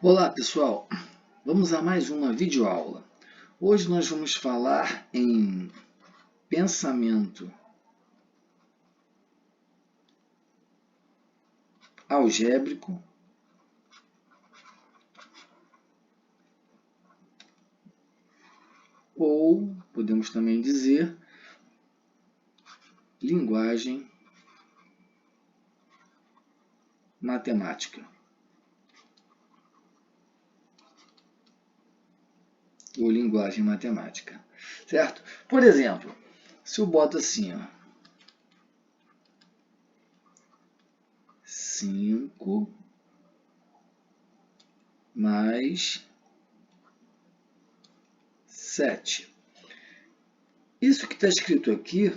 Olá pessoal, vamos a mais uma videoaula. Hoje nós vamos falar em pensamento algébrico ou, podemos também dizer, linguagem matemática. Ou linguagem matemática, certo? Por exemplo, se eu boto assim, ó, 5 mais 7. Isso que está escrito aqui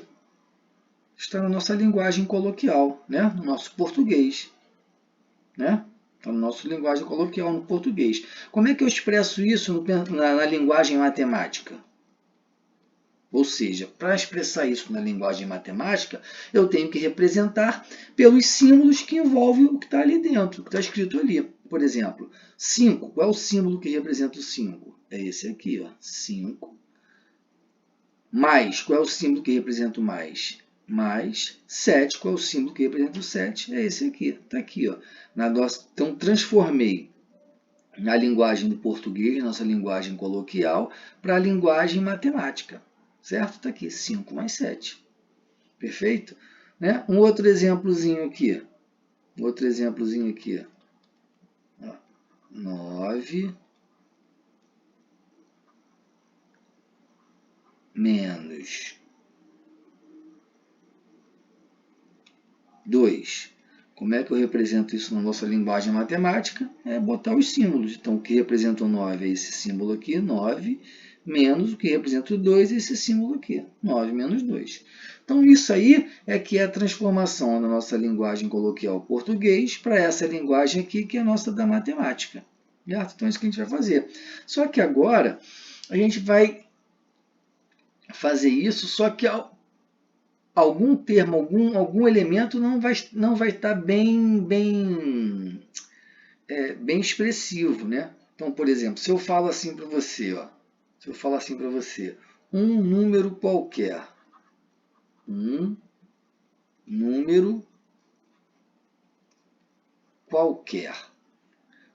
está na nossa linguagem coloquial, né? No nosso português, né? Está na nossa linguagem coloquial, no português. Como é que eu expresso isso na linguagem matemática? Ou seja, para expressar isso na linguagem matemática, eu tenho que representar pelos símbolos que envolvem o que está ali dentro, o que está escrito ali. Por exemplo, 5. Qual é o símbolo que representa o 5? É esse aqui, ó, 5. Mais, qual é o símbolo que representa o mais? Mais 7, qual é o símbolo que representa o 7? É esse aqui, está aqui. Ó. Então, transformei na linguagem do português, nossa linguagem coloquial, para a linguagem matemática. Certo? Está aqui, 5 mais 7. Perfeito? Né? Um outro exemplozinho aqui. 9 menos 2. Como é que eu represento isso na nossa linguagem matemática? É botar os símbolos. Então, o que representa o 9 é esse símbolo aqui, 9, menos o que representa o 2 é esse símbolo aqui, 9 menos 2. Então, isso aí é que é a transformação da nossa linguagem coloquial português para essa linguagem aqui, que é a nossa da matemática. Certo? Então, é isso que a gente vai fazer. Só que agora, a gente vai fazer isso, só que algum termo, algum elemento não vai estar bem expressivo, né? Então, por exemplo, se eu falo assim para você, ó, um número qualquer, um número qualquer.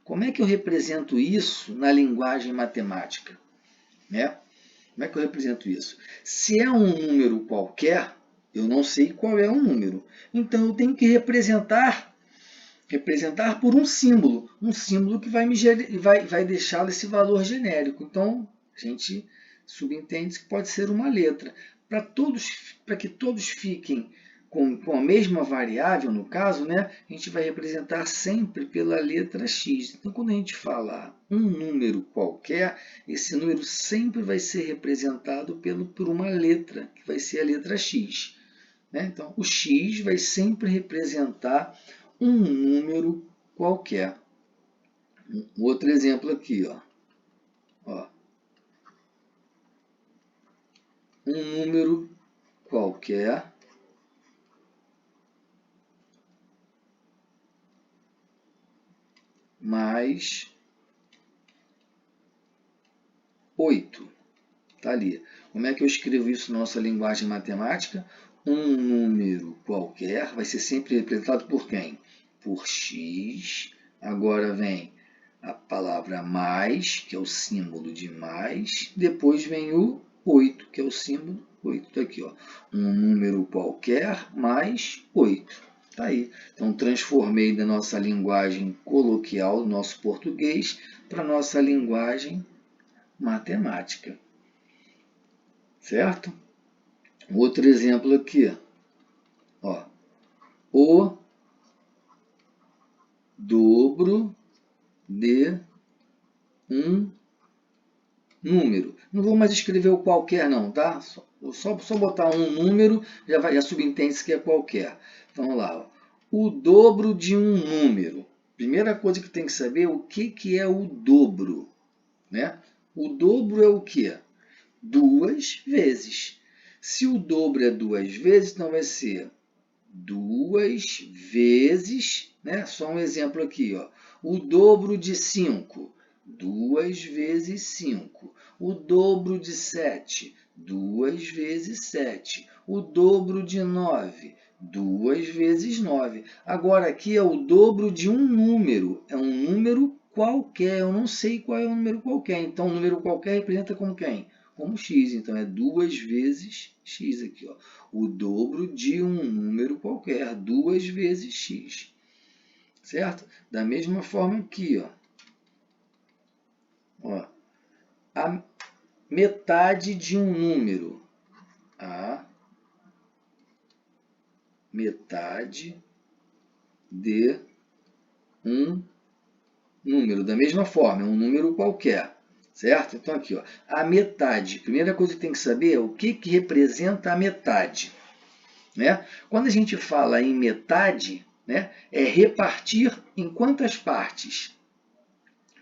Como é que eu represento isso na linguagem matemática? Né? Como é que eu represento isso? Se é um número qualquer, eu não sei qual é o número. Então, eu tenho que representar por um símbolo que vai deixar esse valor genérico. Então, a gente subentende que pode ser uma letra. Para que todos fiquem com a mesma variável, no caso, né, a gente vai representar sempre pela letra x. Então, quando a gente fala um número qualquer, esse número sempre vai ser representado por uma letra, que vai ser a letra x. Né? Então, o x vai sempre representar um número qualquer. Um outro exemplo aqui, ó. Um número qualquer mais 8. Está ali. Como é que eu escrevo isso na nossa linguagem matemática? Um número qualquer vai ser sempre representado por quem? Por x. Agora vem a palavra mais, que é o símbolo de mais. Depois vem o 8, que é o símbolo 8. Está aqui, ó. Um número qualquer mais 8. Está aí. Então, transformei da nossa linguagem coloquial, do nosso português, para a nossa linguagem matemática. Certo? Outro exemplo aqui. Ó. O dobro de um número. Não vou mais escrever o qualquer não, tá? Só botar um número, já subentende-se que é qualquer. Então, vamos lá. Ó. O dobro de um número. Primeira coisa que tem que saber é o que é o dobro. Né? O dobro é o quê? 2 vezes. Se o dobro é 2 vezes, então vai ser 2 vezes, né? Só um exemplo aqui, ó. O dobro de 5, 2 vezes 5. O dobro de 7, 2 vezes 7. O dobro de 9, 2 vezes 9. Agora aqui é o dobro de um número, é um número qualquer, eu não sei qual é o número qualquer. Então, o número qualquer representa como quem? Como x, então é 2 vezes x aqui, ó. O dobro de um número qualquer, 2 vezes x, certo? Da mesma forma aqui, ó, a metade de um número, a metade de um número, da mesma forma, é um número qualquer, certo? Então aqui, ó, a metade, primeira coisa que tem que saber é o que representa a metade, né? Quando a gente fala em metade, né, é repartir em quantas partes?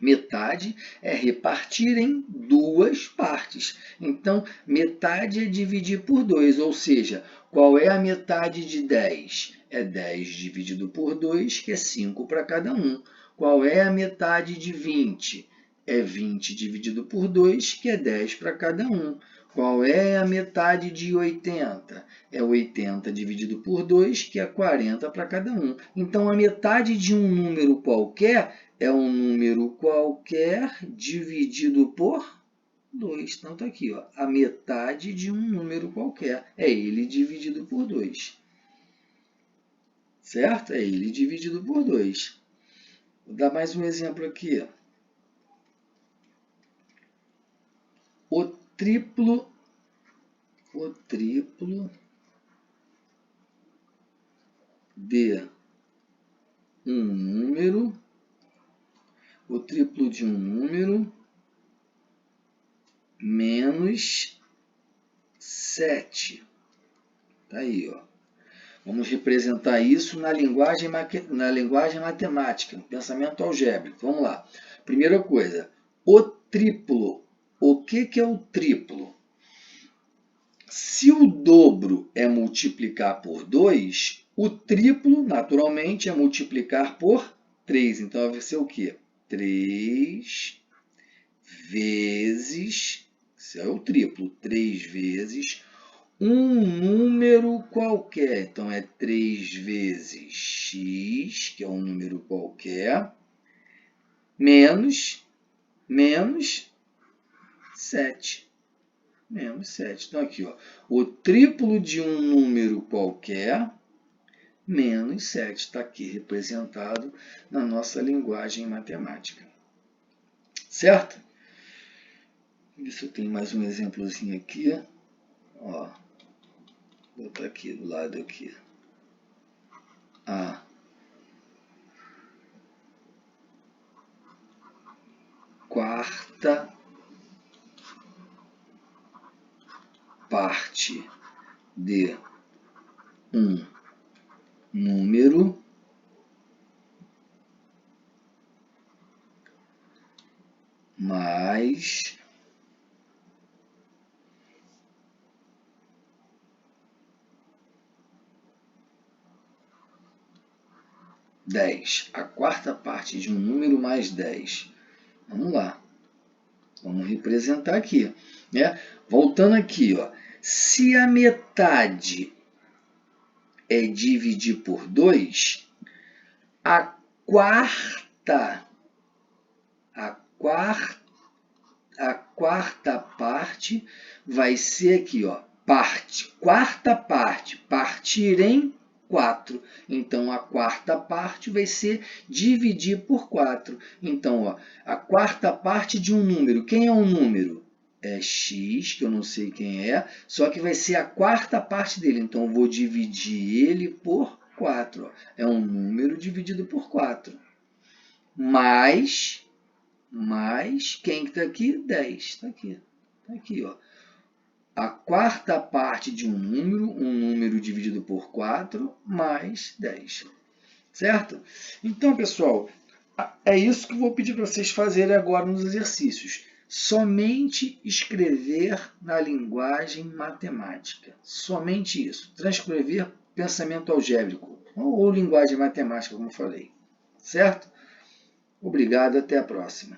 Metade é repartir em duas partes. Então, metade é dividir por 2, ou seja, qual é a metade de 10? É 10 dividido por 2, que é 5 para cada um. Qual é a metade de 20? É 20 dividido por 2, que é 10 para cada um. Qual é a metade de 80? É 80 dividido por 2, que é 40 para cada um. Então, a metade de um número qualquer é um número qualquer dividido por 2. Então, está aqui, ó, a metade de um número qualquer. É ele dividido por 2. Certo? É ele dividido por 2. Vou dar mais um exemplo aqui. O triplo de um número, menos 7. Tá aí, ó. Vamos representar isso na linguagem matemática, no pensamento algébrico. Vamos lá. Primeira coisa, o triplo. O que é o triplo? Se o dobro é multiplicar por 2, o triplo, naturalmente, é multiplicar por 3. Então, vai ser o quê? 3 vezes, isso é o triplo, 3 vezes um número qualquer. Então, é 3 vezes x, que é um número qualquer, menos 7. Menos 7. Então, aqui, ó, o triplo de um número qualquer, menos 7. Está aqui representado na nossa linguagem matemática. Certo? Ver se eu tenho mais um exemplozinho aqui. Ó, vou botar aqui do lado aqui. A quarta parte de um número mais 10. A quarta parte de um número mais 10. Vamos lá. Vamos representar aqui, né? Voltando aqui, ó. Se a metade é dividir por 2, a quarta parte vai ser aqui, ó, quarta parte, partir em 4. Então, a quarta parte vai ser dividir por 4. Então, ó, a quarta parte de um número. Quem é um número? É x, que eu não sei quem é, só que vai ser a quarta parte dele. Então, eu vou dividir ele por 4. Ó. É um número dividido por 4. Mais quem está aqui? 10. Está aqui. Tá aqui, ó. A quarta parte de um número dividido por 4, mais 10. Certo? Então, pessoal, é isso que eu vou pedir para vocês fazerem agora nos exercícios. Somente escrever na linguagem matemática. Somente isso. Transcrever pensamento algébrico, ou linguagem matemática, como falei. Certo? Obrigado, até a próxima.